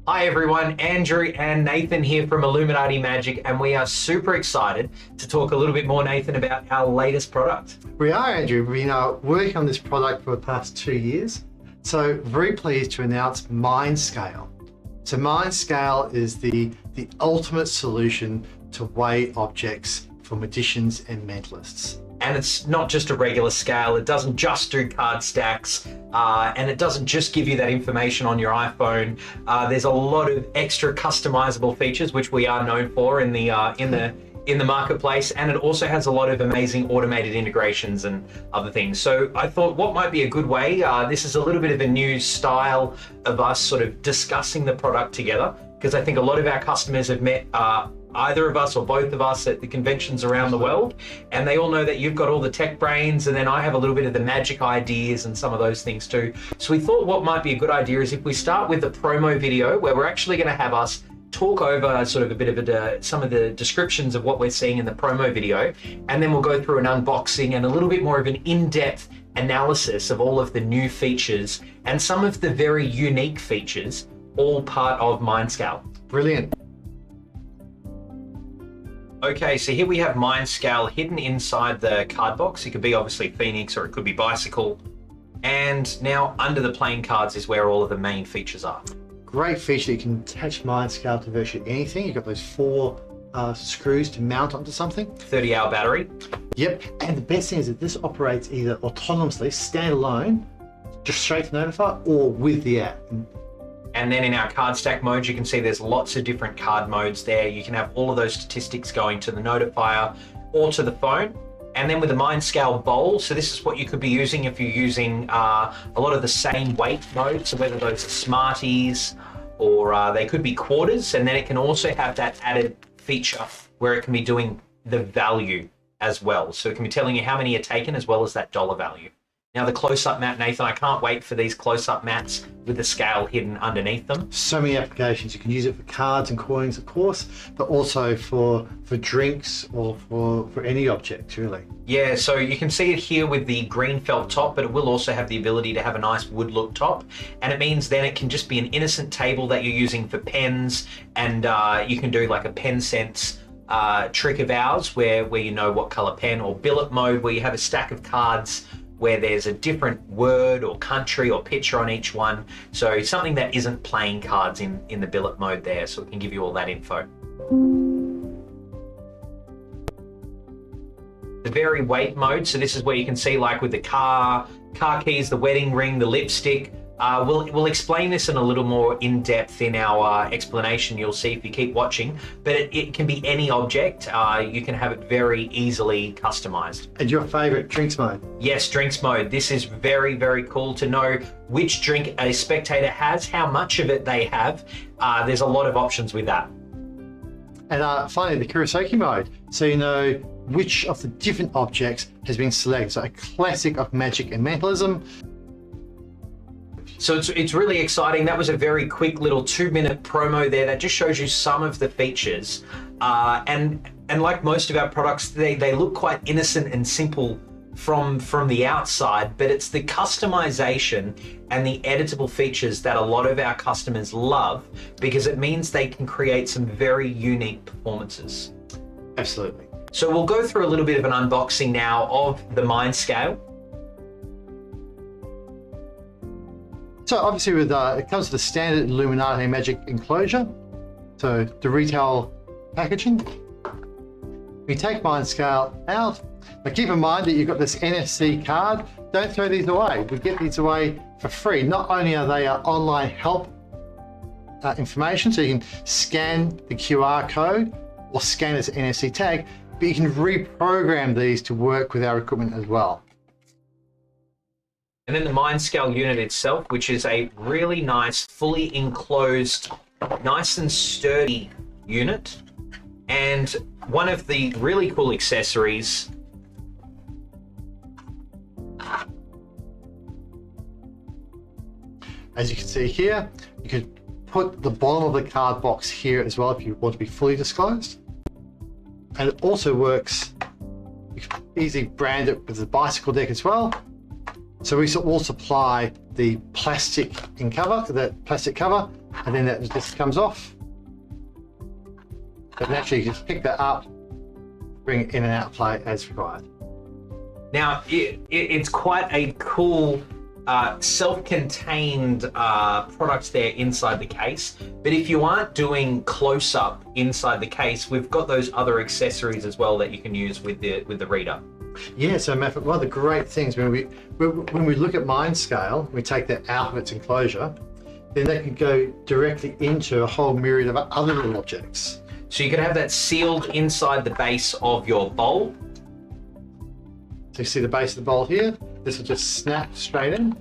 Hi everyone, Andrew and Nathan here from Illuminati Magic, and we are super excited to talk a little bit more, Nathan, about our latest product. We are, Andrew. We've been working on this product for the past 2 years. So very pleased to announce MindScale. So MindScale is the ultimate solution to weigh objects for magicians and mentalists. And it's not just a regular scale. It doesn't just do card stacks, and it doesn't just give you that information on your iPhone. There's a lot of extra customizable features, which we are known for in the marketplace, and it also has a lot of amazing automated integrations and other things. So I thought what might be a good way, this is a little bit of a new style of us sort of discussing the product together, because I think a lot of our customers have met either of us or both of us at the conventions around the world, and they all know that you've got all the tech brains, and then I have a little bit of the magic ideas and some of those things too. So we thought what might be a good idea is if we start with the promo video, where we're actually going to have us talk over sort of a bit of some of the descriptions of what we're seeing in the promo video, and then we'll go through an unboxing and a little bit more of an in-depth analysis of all of the new features and some of the very unique features, all part of MindScale. Brilliant. Okay, so here we have MindScale hidden inside the card box. It could be obviously Phoenix or it could be Bicycle. And now under the playing cards is where all of the main features are. Great feature. You can attach MindScale to virtually anything. You've got those 4 screws to mount onto something. 30-hour battery. Yep. And the best thing is that this operates either autonomously, standalone, just straight to Notify, or with the app. And then in our card stack mode, you can see there's lots of different card modes there. You can have all of those statistics going to the notifier or to the phone. And then with the MindScale bowl, so this is what you could be using if you're using a lot of the same weight modes, so whether those are Smarties or they could be quarters, and then it can also have that added feature where it can be doing the value as well. So it can be telling you how many are taken as well as that dollar value. Now the close-up mat, Nathan, I can't wait for these close-up mats with the scale hidden underneath them. So many applications. You can use it for cards and coins, of course, but also for drinks or for any object, really. Yeah, so you can see it here with the green felt top, but it will also have the ability to have a nice wood look top. And it means then it can just be an innocent table that you're using for pens, and you can do like a pen sense trick of ours where you know what color pen, or billet mode where you have a stack of cards where there's a different word or country or picture on each one. So something that isn't playing cards in the billet mode there, so it can give you all that info. The very weight mode, so this is where you can see like with the car keys, the wedding ring, the lipstick. We'll explain this in a little more in depth in our explanation, you'll see if you keep watching, but it can be any object. You can have it very easily customized. And your favorite, drinks mode? Yes, drinks mode. This is very, very cool to know which drink a spectator has, how much of it they have. There's a lot of options with that. And finally, the Kurosaki mode. So you know which of the different objects has been selected. So a classic of magic and mentalism. So it's really exciting. That was a very quick little 2-minute promo there that just shows you some of the features. And like most of our products, they look quite innocent and simple from the outside, but it's the customization and the editable features that a lot of our customers love, because it means they can create some very unique performances. Absolutely. So we'll go through a little bit of an unboxing now of the MindScale. So obviously with it comes with the standard Illuminati Magic enclosure. So the retail packaging. We take MindScale out, but keep in mind that you've got this NFC card. Don't throw these away. We get these away for free. Not only are they online help information, so you can scan the QR code or scan this NFC tag, but you can reprogram these to work with our equipment as well. And then the MindScale unit itself, which is a really nice, fully enclosed, nice and sturdy unit. And one of the really cool accessories as you can see here, you could put the bottom of the card box here as well if you want to be fully disclosed. And it also works, you can easily brand it with the bicycle deck as well. So we will supply the plastic cover, and then that just comes off. But naturally, you just pick that up, bring it in and out of play as required. Now, it's quite a cool self-contained product there inside the case. But if you aren't doing close-up inside the case, we've got those other accessories as well that you can use with the reader. Yeah, so Matt, one of the great things when we look at MindScale, we take that out of its enclosure, then that can go directly into a whole myriad of other little objects. So you can have that sealed inside the base of your bowl. So you see the base of the bowl here, this will just snap straight in.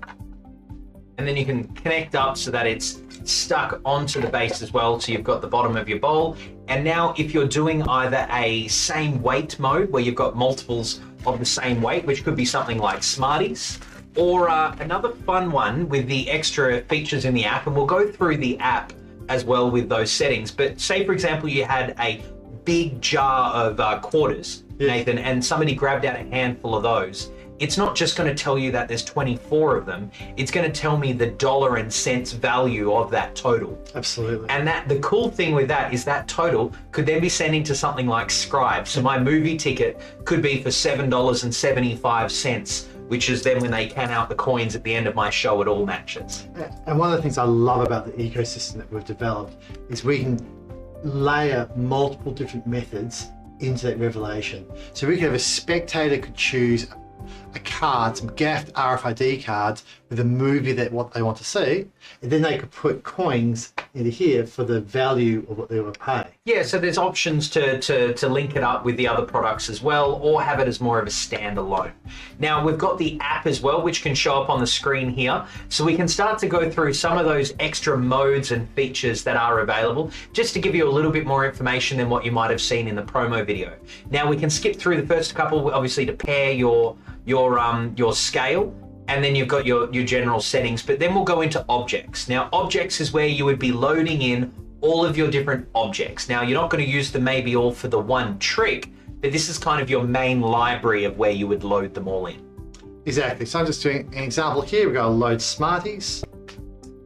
And then you can connect up so that it's stuck onto the base as well. So you've got the bottom of your bowl. And now if you're doing either a same weight mode where you've got multiples of the same weight, which could be something like Smarties, or another fun one with the extra features in the app, and we'll go through the app as well with those settings. But say, for example, you had a big jar of quarters, yes, Nathan, and somebody grabbed out a handful of those. It's not just going to tell you that there's 24 of them. It's going to tell me the dollar and cents value of that total. Absolutely. And the cool thing with that is that total could then be sent into something like Scribe. So my movie ticket could be for $7.75, which is then when they can out the coins at the end of my show, it all matches. And one of the things I love about the ecosystem that we've developed is we can layer multiple different methods into that revelation. So we could have a spectator could choose a card, some gaffed RFID cards with a movie that what they want to see, and then they could put coins into here for the value of what they want to pay. Yeah, so there's options to link it up with the other products as well, or have it as more of a standalone. Now we've got the app as well, which can show up on the screen here. So we can start to go through some of those extra modes and features that are available, just to give you a little bit more information than what you might have seen in the promo video. Now we can skip through the first couple, obviously, to pair your scale, and then you've got your general settings, but then we'll go into objects. Now objects is where you would be loading in all of your different objects. Now you're not going to use them maybe all for the one trick, but this is kind of your main library of where you would load them all in. Exactly, so I'm just doing an example here. We're going to load Smarties.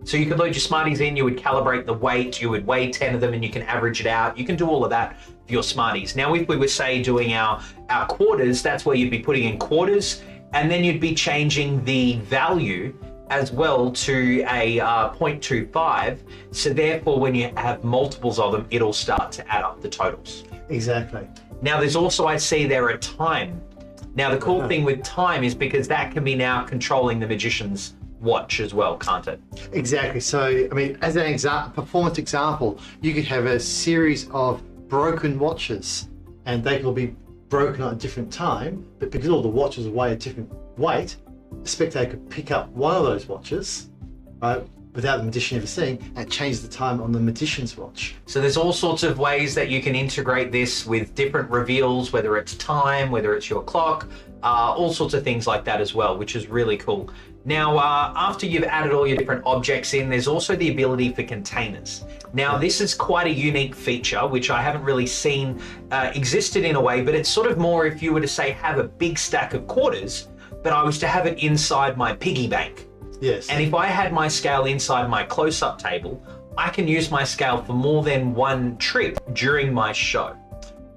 So you could load your Smarties in, you would calibrate the weight, you would weigh 10 of them and you can average it out. You can do all of that for your Smarties. Now if we were, say, doing our quarters, that's where you'd be putting in quarters, and then you'd be changing the value as well to a 0.25. So therefore, when you have multiples of them, it'll start to add up the totals. Exactly. Now there's also, I see there a time. Now the cool thing with time is because that can be now controlling the magician's watch as well, can't it? Exactly. So, I mean, as an performance example, you could have a series of broken watches, and they will be broken at a different time, but because all the watches weigh a different weight, the spectator could pick up one of those watches, right, without the magician ever seeing, and change the time on the magician's watch. So there's all sorts of ways that you can integrate this with different reveals, whether it's time, whether it's your clock, all sorts of things like that as well, which is really cool. Now, after you've added all your different objects in, there's also the ability for containers. Now, this is quite a unique feature, which I haven't really seen existed in a way, but it's sort of more if you were to say have a big stack of quarters, but I was to have it inside my piggy bank. Yes. And if I had my scale inside my close-up table, I can use my scale for more than one trick during my show.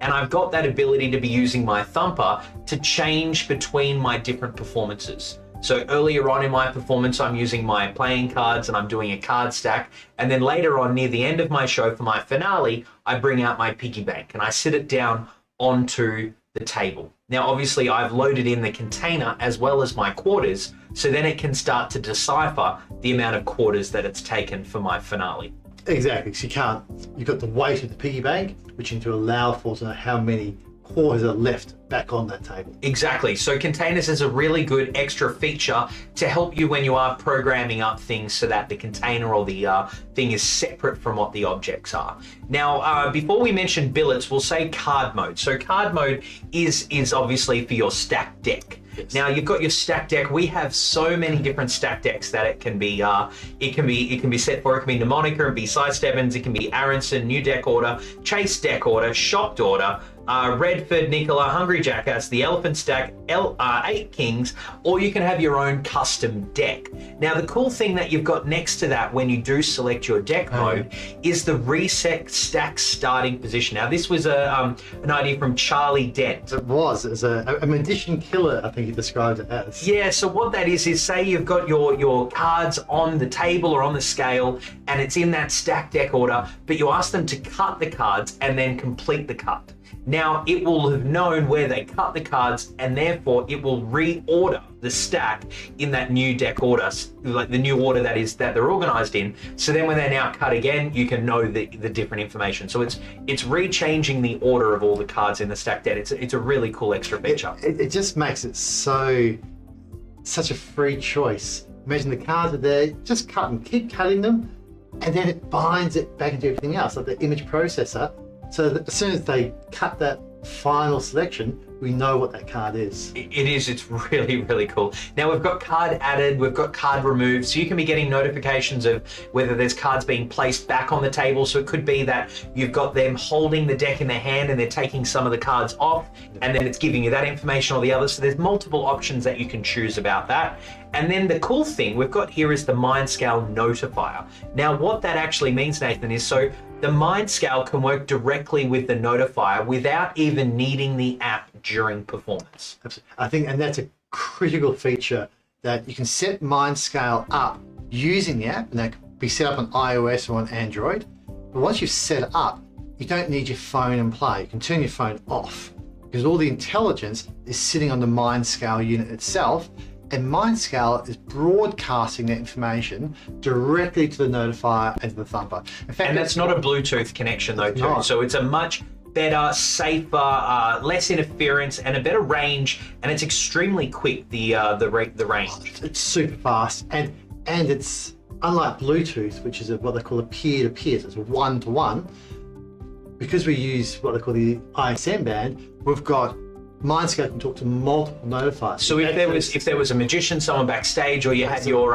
And I've got that ability to be using my thumper to change between my different performances. So earlier on in my performance, I'm using my playing cards and I'm doing a card stack. And then later on, near the end of my show for my finale, I bring out my piggy bank and I sit it down onto the table. Now, obviously, I've loaded in the container as well as my quarters, so then it can start to decipher the amount of quarters that it's taken for my finale. Exactly, so you've got the weight of the piggy bank, which you need to allow for to know how many quarters are left back on that table. Exactly. So containers is a really good extra feature to help you when you are programming up things so that the container or the thing is separate from what the objects are. Now, before we mention billets, we'll say card mode. So card mode is obviously for your stack deck. Yes. Now you've got your stack deck. We have so many different stack decks that it can be set for. It can be Mnemonica and Si Stebbins. It can be Aronson, New Deck Order, Chase Deck Order, Shocked Order, Redford, Nicola, Hungry Jackass, the Elephant Stack, 8 Kings, or you can have your own custom deck. Now, the cool thing that you've got next to that when you do select your deck mode is the reset stack starting position. Now, this was an idea from Charlie Dent. It was a magician killer, I think he described it as. Yeah, so what that is say you've got your cards on the table or on the scale, and it's in that stack deck order, but you ask them to cut the cards and then complete the cut. Now, it will have known where they cut the cards, and therefore it will reorder the stack in that new deck order, like the new order that they're organized in. So then when they're now cut again, you can know the different information. So it's rechanging the order of all the cards in the stack deck. It's a really cool extra feature. It just makes it such a free choice. Imagine the cards are there, just cut them, keep cutting them, and then it binds it back into everything else, like the image processor. So that as soon as they cut that final selection, we know what that card is. It's really, really cool. Now we've got card added, we've got card removed, so you can be getting notifications of whether there's cards being placed back on the table. So it could be that you've got them holding the deck in their hand and they're taking some of the cards off, and then it's giving you that information or the other. So there's multiple options that you can choose about that. And then the cool thing we've got here is the MindScale notifier. Now what that actually means, Nathan, is so the MindScale can work directly with the notifier without even needing the app during performance. I think, and that's a critical feature, that you can set MindScale up using the app, and that can be set up on iOS or on Android. But once you've set it up, you don't need your phone and play. You can turn your phone off because all the intelligence is sitting on the MindScale unit itself, and MindScale is broadcasting that information directly to the notifier and to the thumper. In fact, and that's not a Bluetooth connection though, too. So it's a much better, safer, less interference, and a better range, and it's extremely quick. The range. It's super fast, and it's unlike Bluetooth, which is what they call a peer-to-peer. So it's a one-to-one. Because we use what they call the ISM band, we've got MindScale can talk to multiple notifiers. So if there was a magician, someone backstage, or you had your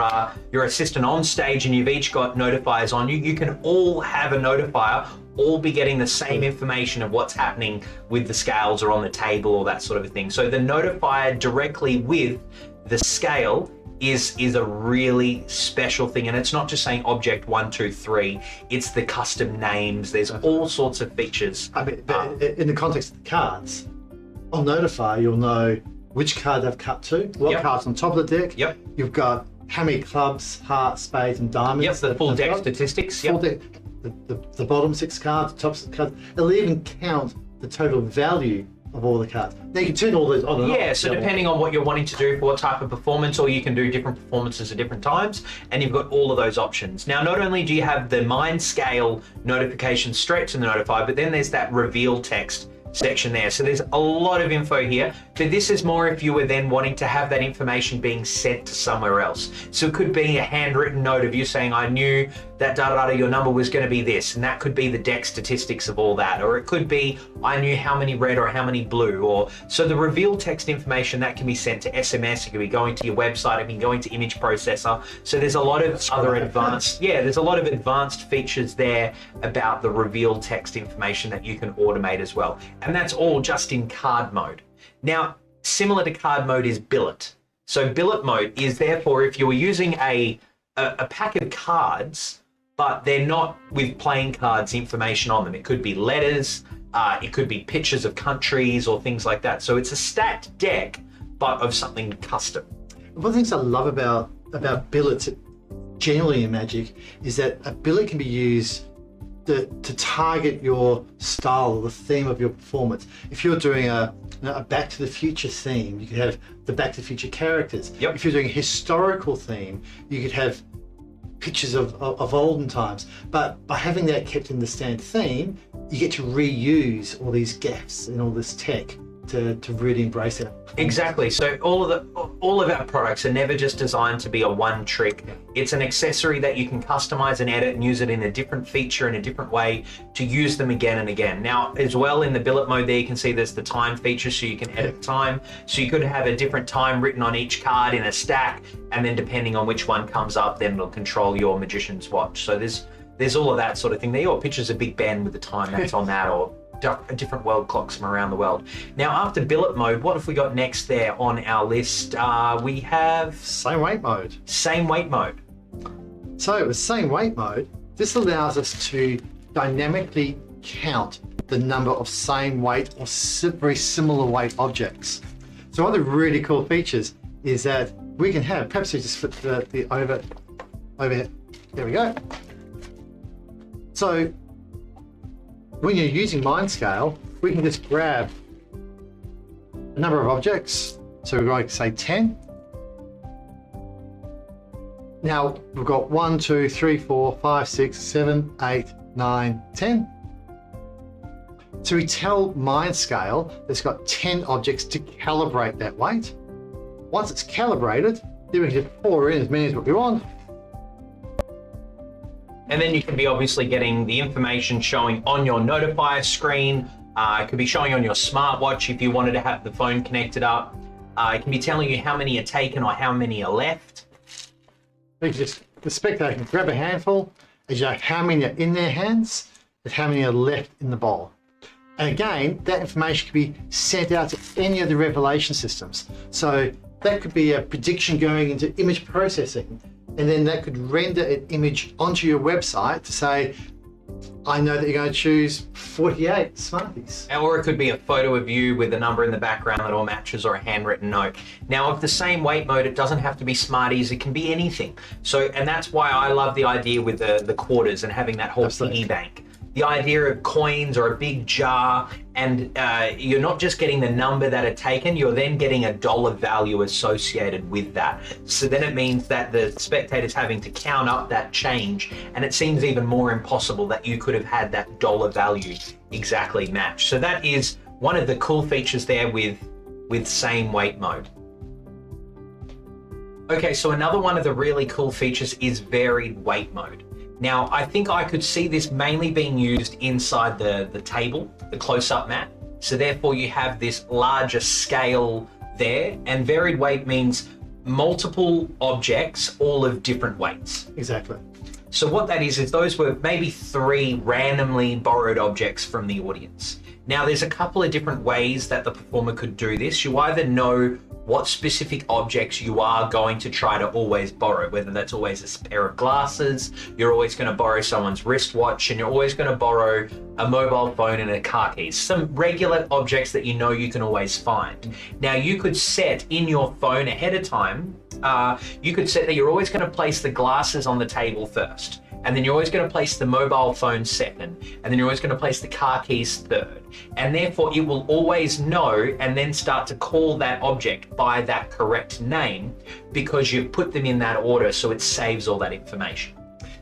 assistant on stage, and you've each got notifiers on you, you can all have a notifier, all be getting the same information of what's happening with the scales or on the table or that sort of a thing. So the notifier directly with the scale is a really special thing, and it's not just saying object 1, 2, 3. It's the custom names. There's all sorts of features. I mean, but in the context of the cards, on notifier, you'll know which card they've cut to, what card's on top of the deck. Yep. You've got how many clubs, hearts, spades, and diamonds. Yep, the full deck statistics. Full deck, the bottom 6 cards, the top 6 cards. It'll even count the total value of all the cards. Now you can turn all those on and off. Yeah, so depending on what you're wanting to do for what type of performance, or you can do different performances at different times, and you've got all of those options. Now, not only do you have the MindScale notification straight to the notifier, but then there's that reveal text section there. So there's a lot of info here, but this is more if you were then wanting to have that information being sent to somewhere else. So it could be a handwritten note of you saying, I knew that your number was going to be this, and that could be the deck statistics of all that. Or it could be, I knew how many red or how many blue. Or so the reveal text information that can be sent to SMS, it could be going to your website, it can be going to image processor. So there's a lot of there's a lot of advanced features there about the reveal text information that you can automate as well. And that's all just in card mode. Now, similar to card mode is billet. So billet mode is therefore if you were using a pack of cards, but they're not with playing cards information on them. It could be letters, it could be pictures of countries or things like that. So it's a stacked deck, but of something custom. One of the things I love about billets generally in Magic is that a billet can be used to target your style or the theme of your performance. If you're doing a Back to the Future theme, you could have the Back to the Future characters. Yep. If you're doing a historical theme, you could have pictures of olden times. But by having that kept in the standard theme, you get to reuse all these gaffs and all this tech to really embrace it. Exactly. So all of our products are never just designed to be a one trick. It's an accessory that you can customize and edit and use it in a different feature in a different way to use them again and again. Now, as well, in the billet mode there, you can see there's the time feature, so you can edit time. So you could have a different time written on each card in a stack, and then depending on which one comes up, then it'll control your magician's watch. So there's all of that sort of thing there. Or pictures of Big Ben with the time that's on that, or different world clocks from around the world. Now, after billet mode, what have we got next there on our list? We have Same weight mode. same weight mode. So with same weight mode, this allows us to dynamically count the number of same weight or very similar weight objects. So one of the really cool features is that we can have, perhaps we just flip the overhead. There we go. So when you're using MindScale, we can just grab a number of objects. So we're going to say 10. Now we've got 1, 2, 3, 4, 5, 6, 7, 8, 9, 10. So we tell MindScale that it's got 10 objects to calibrate that weight. Once it's calibrated, then we can just pour in as many as we want. And then you can be obviously getting the information showing on your notifier screen. It could be showing on your smartwatch if you wanted to have the phone connected up. It can be telling you how many are taken or how many are left. The spectator can grab a handful, adjust how many are in their hands and how many are left in the bowl. And again, that information can be sent out to any of the revelation systems. So that could be a prediction going into image processing, and then that could render an image onto your website to say, I know that you're going to choose 48 Smarties. Or it could be a photo of you with a number in the background that all matches, or a handwritten note. Now, of the same weight mode, it doesn't have to be Smarties, it can be anything. So, and that's why I love the idea with the quarters and having that whole piggy bank. The idea of coins or a big jar, and you're not just getting the number that are taken, you're then getting a dollar value associated with that. So then it means that the spectator's having to count up that change, and it seems even more impossible that you could have had that dollar value exactly match. So that is one of the cool features there with same weight mode. Okay, so another one of the really cool features is varied weight mode. Now, I think I could see this mainly being used inside the table, the close-up mat. So therefore you have this larger scale there, and varied weight means multiple objects, all of different weights. Exactly. So what that is those were maybe 3 randomly borrowed objects from the audience. Now, there's a couple of different ways that the performer could do this. You either know what specific objects you are going to try to always borrow, whether that's always a pair of glasses, you're always going to borrow someone's wristwatch, and you're always going to borrow a mobile phone and a car keys, some regular objects that you know you can always find. Now, you could set in your phone ahead of time, you could set that you're always going to place the glasses on the table first, and then you're always going to place the mobile phone second, and then you're always going to place the car keys third. And therefore it will always know and then start to call that object by that correct name because you've put them in that order, so it saves all that information.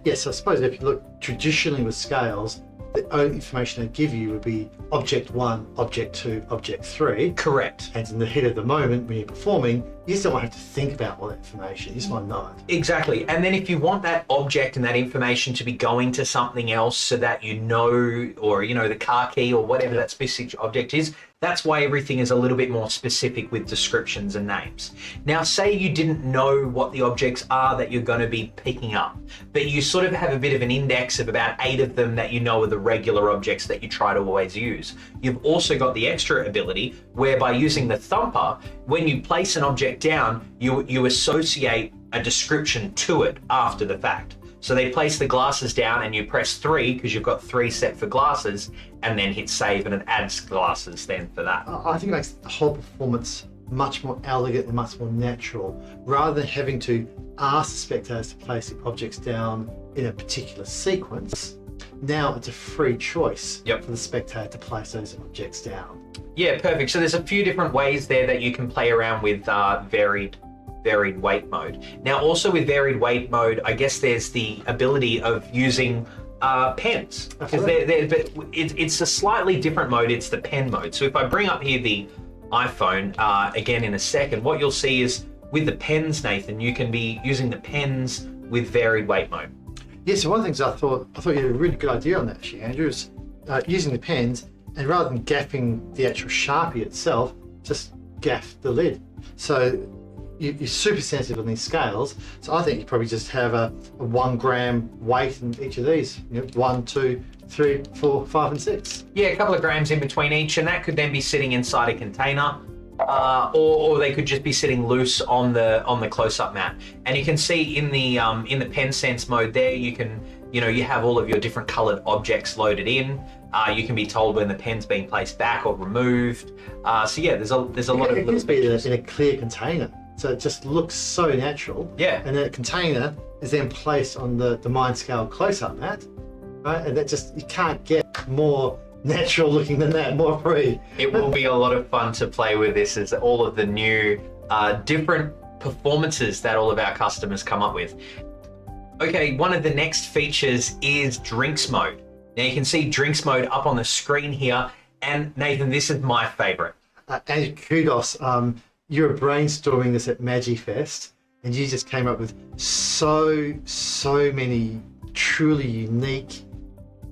Yes, I suppose if you look traditionally with scales, the only information they give you would be object 1, object 2, object 3. Correct. And in the heat of the moment when you're performing, you just don't want to have to think about all that information. You just want to know it. Exactly. And then if you want that object and that information to be going to something else so that you know, or you know, the car key or whatever that specific object is, that's why everything is a little bit more specific with descriptions and names. Now, say you didn't know what the objects are that you're going to be picking up, but you sort of have a bit of an index of about 8 of them that you know are the regular objects that you try to always use. You've also got the extra ability whereby using the thumper, when you place an object down, you associate a description to it after the fact. So they place the glasses down and you press 3 because you've got 3 set for glasses, and then hit save and it adds glasses then for that. I think it makes the whole performance much more elegant and much more natural, rather than having to ask the spectators to place the objects down in a particular sequence. Now it's a free choice for the spectator to place those objects down. Yeah, perfect. So there's a few different ways there that you can play around with varied weight mode. Now, also with varied weight mode, I guess there's the ability of using pens, because it's a slightly different mode. It's the pen mode. So if I bring up here the iPhone again in a second, what you'll see is with the pens, Nathan, you can be using the pens with varied weight mode. Yeah, so one of the things I thought you had a really good idea on that, actually, Andrew, is using the pens, and rather than gaffing the actual Sharpie itself, just gaff the lid. So you're super sensitive on these scales. So I think you probably just have a 1 gram weight in each of these. 1, 2, 3, 4, 5, and 6. Yeah, a couple of grams in between each, and that could then be sitting inside a container. Or they could just be sitting loose on the close-up mat. And you can see in the pen sense mode there, you can, you have all of your different colored objects loaded in. You can be told when the pen's being placed back or removed. So yeah, there's a lot of little features. In a clear container, so it just looks so natural. Yeah. And that container is then placed on the MindScale close-up mat, right? And that just, you can't get more natural looking than that, more free. It will be a lot of fun to play with this, as all of the new different performances that all of our customers come up with. Okay, one of the next features is drinks mode. Now you can see drinks mode up on the screen here, and Nathan, this is my favorite. And kudos, you were brainstorming this at MagiFest, and you just came up with so many truly unique,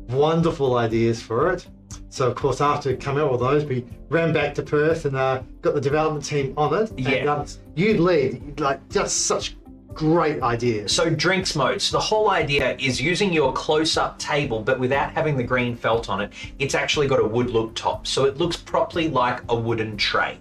wonderful ideas for it. So of course, after coming up with those, we ran back to Perth and got the development team on it. Yeah. And you lead, like, just such great ideas. So drinks mode. So the whole idea is using your close-up table, but without having the green felt on it. It's actually got a wood look top, so it looks properly like a wooden tray.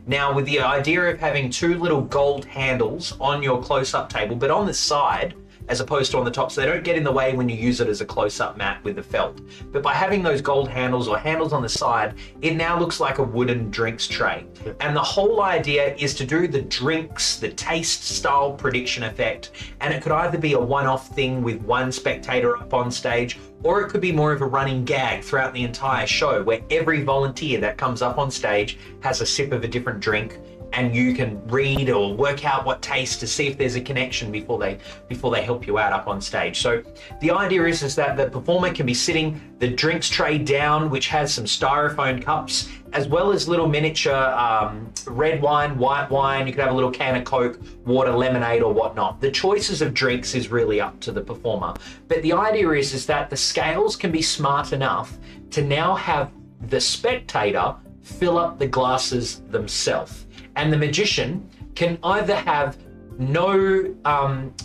Now, with the idea of having 2 little gold handles on your close-up table, but on the side, as opposed to on the top, so they don't get in the way when you use it as a close-up mat with the felt. But by having those gold handles or handles on the side, it now looks like a wooden drinks tray. And the whole idea is to do the drinks, the taste style prediction effect, and it could either be a one-off thing with one spectator up on stage, or it could be more of a running gag throughout the entire show, where every volunteer that comes up on stage has a sip of a different drink, and you can read or work out what taste to see if there's a connection before they help you out up on stage. So the idea is that the performer can be sitting the drinks tray down, which has some styrofoam cups, as well as little miniature red wine, white wine. You could have a little can of Coke, water, lemonade, or whatnot. The choices of drinks is really up to the performer. But the idea is that the scales can be smart enough to now have the spectator fill up the glasses themselves. And the magician can either have no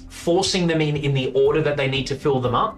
forcing them in the order that they need to fill them up,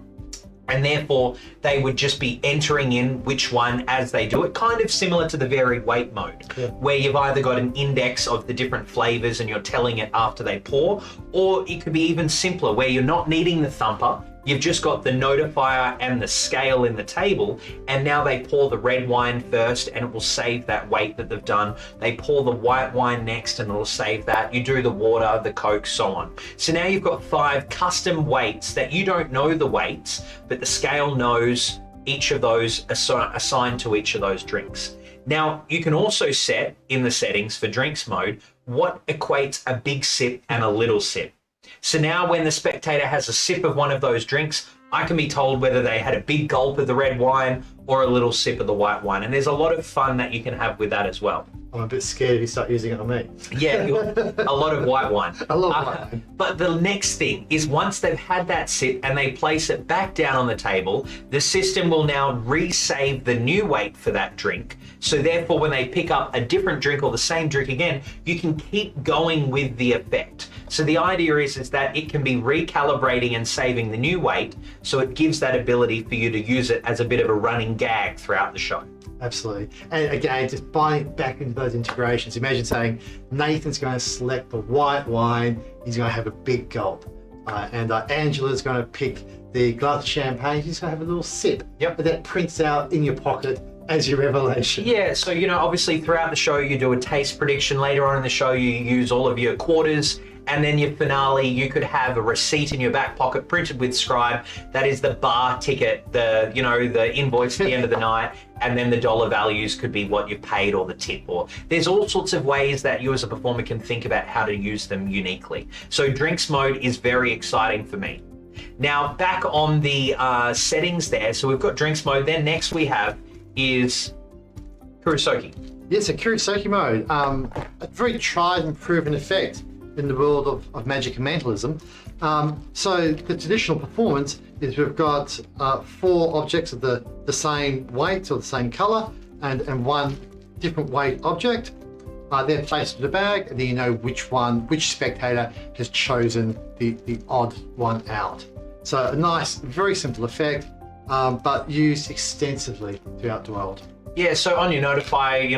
and therefore they would just be entering in which one as they do it, kind of similar to the varied weight mode, where you've either got an index of the different flavors and you're telling it after they pour, or it could be even simpler, where you're not needing the thumper. You've just got the notifier and the scale in the table, and now they pour the red wine first and it will save that weight that they've done. They pour the white wine next and it'll save that. You do the water, the Coke, so on. So now you've got 5 custom weights that you don't know the weights, but the scale knows each of those assigned to each of those drinks. Now, you can also set in the settings for drinks mode what equates a big sip and a little sip. So now when the spectator has a sip of one of those drinks, I can be told whether they had a big gulp of the red wine or a little sip of the white wine. And there's a lot of fun that you can have with that as well. I'm a bit scared if you start using it on me. Yeah, a lot of white wine. I love white wine. But the next thing is, once they've had that sip and they place it back down on the table, the system will now resave the new weight for that drink. So therefore, when they pick up a different drink or the same drink again, you can keep going with the effect. So the idea is that it can be recalibrating and saving the new weight, so it gives that ability for you to use it as a bit of a running gag throughout the show. Absolutely. And again, just buying back into those integrations. Imagine saying Nathan's going to select the white wine, he's going to have a big gulp. And Angela's going to pick the glass of champagne, she's going to have a little sip. Yep. But that prints out in your pocket as your revelation. Yeah, so obviously throughout the show you do a taste prediction. Later on in the show you use all of your quarters, and then your finale, you could have a receipt in your back pocket printed with Scribe. That is the bar ticket, the invoice at the end of the night, and then the dollar values could be what you've paid or the tip. Or there's all sorts of ways that you as a performer can think about how to use them uniquely. So drinks mode is very exciting for me. Now back on the settings there, so we've got drinks mode. Then next we have is Kurosoki. Yes, a Kurosoki mode. A very tried and proven effect in the world of magic and mentalism. So the traditional performance is we've got 4 objects of the same weight or the same color and one different weight object. they're placed in the bag, and then you know which spectator has chosen the odd one out. So a nice, very simple effect, but used extensively throughout the world. Yeah, so on your notifier,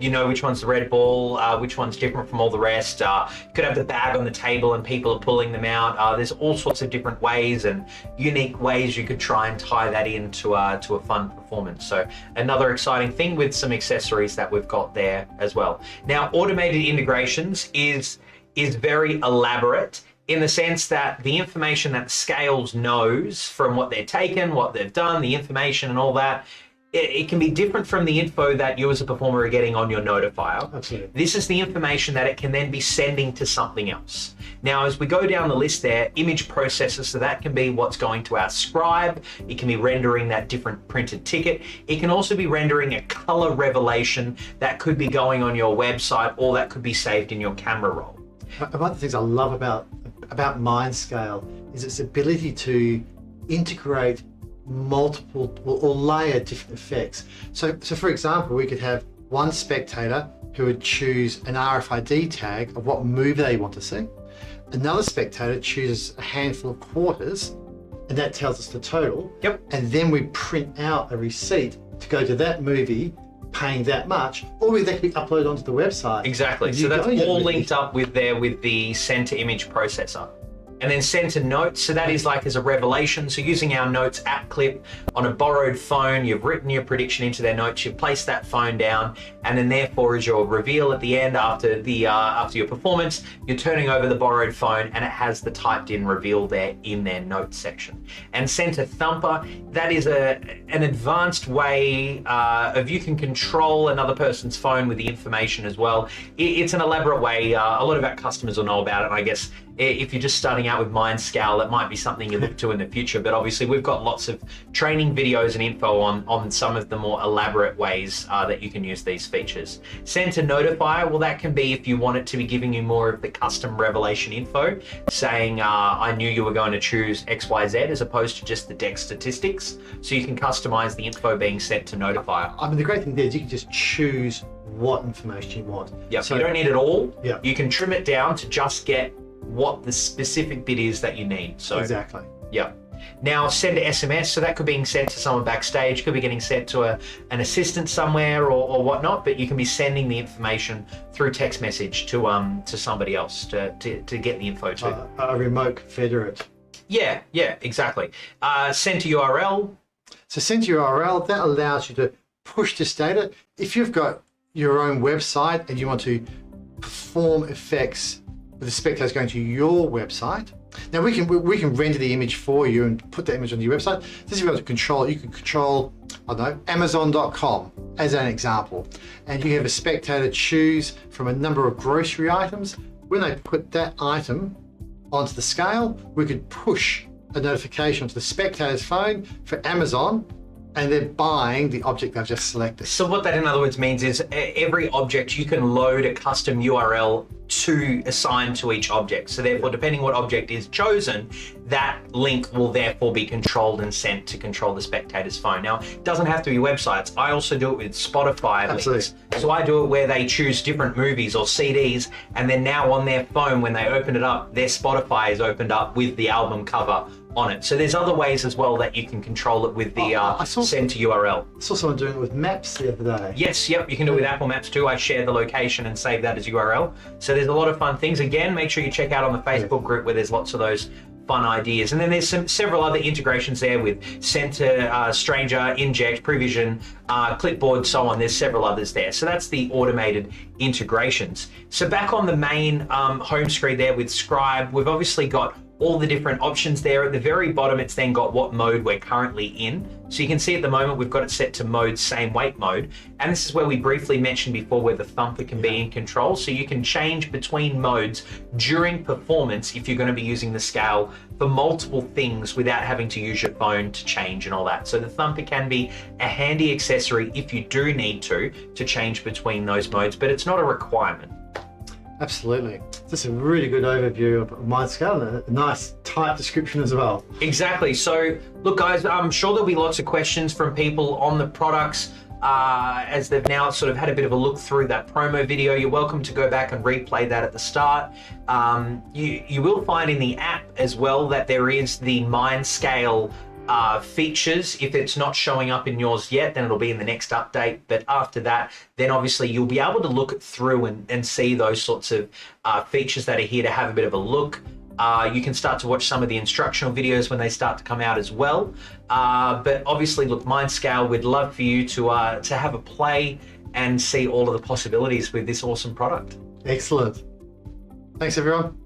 you know which one's the red ball, which one's different from all the rest. You could have the bag on the table and people are pulling them out. There's all sorts of different ways and unique ways you could try and tie that into to a fun performance. So another exciting thing with some accessories that we've got there as well. Now, automated integrations is very elaborate in the sense that the information that the scales knows from what they're taken, what they've done, the information and all that, it can be different from the info that you as a performer are getting on your notifier. Absolutely. This is the information that it can then be sending to something else. Now, as we go down the list there, image processors, so that can be what's going to our scribe. It can be rendering that different printed ticket. It can also be rendering a color revelation that could be going on your website, or that could be saved in your camera roll. One of the things I love about MindScale is its ability to integrate multiple or layer different effects. So for example, we could have one spectator who would choose an RFID tag of what movie they want to see. Another spectator chooses a handful of quarters, and that tells us the total. Yep. And then we print out a receipt to go to that movie, paying that much, or that can be uploaded onto the website. Exactly. So that's all linked up with the send to image processor. And then send to notes, so that is like as a revelation. So using our notes app clip on a borrowed phone, you've written your prediction into their notes, you've placed that phone down, and then therefore as your reveal at the end after your performance, you're turning over the borrowed phone and it has the typed in reveal there in their notes section. And send to thumper, that is an advanced way of you can control another person's phone with the information as well. It's an elaborate way. A lot of our customers will know about it, and I guess if you're just starting out with MindScale, that might be something you look to in the future. But obviously, we've got lots of training videos and info on some of the more elaborate ways that you can use these features. Send to notifier, well, that can be if you want it to be giving you more of the custom revelation info, saying, I knew you were going to choose XYZ as opposed to just the deck statistics. So you can customize the info being sent to notifier. I mean, the great thing there is you can just choose what information you want. Yeah, so you don't need it all. Yeah. You can trim it down to just get what the specific bit is that you need. So exactly. Yeah. Now send to SMS, so that could be sent to someone backstage, could be getting sent to an assistant somewhere or whatnot, but you can be sending the information through text message to somebody else to get the info to. A remote confederate. Yeah, exactly. Send to URL. So send to URL, that allows you to push this data. If you've got your own website and you want to perform effects with the spectators going to your website. Now we can render the image for you and put that image on your website. This is able to control it. You can control, I don't know, Amazon.com as an example. And you have a spectator choose from a number of grocery items. When they put that item onto the scale, we could push a notification onto the spectator's phone for Amazon, and they're buying the object they've just selected. So what that in other words means is every object you can load a custom URL to assign to each object. So therefore, depending what object is chosen, that link will therefore be controlled and sent to control the spectator's phone. Now, it doesn't have to be websites. I also do it with Spotify links. So I do it where they choose different movies or CDs, and then now on their phone, when they open it up, their Spotify is opened up with the album cover on it. So there's other ways as well that you can control it with the send to URL. I saw someone doing it with Maps the other day. Yes, yep, you can do it with Apple Maps too. I share the location and save that as URL. So there's a lot of fun things. Again, make sure you check out on the Facebook group where there's lots of those fun ideas. And then there's several other integrations there with send to stranger, inject, prevision, clipboard, so on. There's several others there. So that's the automated integrations. So back on the main home screen there with Scribe, we've obviously got all the different options there. At the very bottom, it's then got what mode we're currently in. So you can see at the moment, we've got it set to mode, same weight mode. And this is where we briefly mentioned before where the thumper can be in control. So you can change between modes during performance if you're going to be using the scale for multiple things without having to use your phone to change and all that. So the thumper can be a handy accessory if you do need to change between those modes, but it's not a requirement. Absolutely. That's a really good overview of MindScale and a nice tight description as well. Exactly. So look guys, I'm sure there'll be lots of questions from people on the products. as they've now sort of had a bit of a look through that promo video. You're welcome to go back and replay that at the start. You will find in the app as well that there is the MindScale features. If it's not showing up in yours yet, then it'll be in the next update. But after that, then obviously you'll be able to look through and see those sorts of features that are here to have a bit of a look. You can start to watch some of the instructional videos when they start to come out as well. But obviously, look, MindScale, we'd love for you to have a play and see all of the possibilities with this awesome product. Excellent. Thanks, everyone.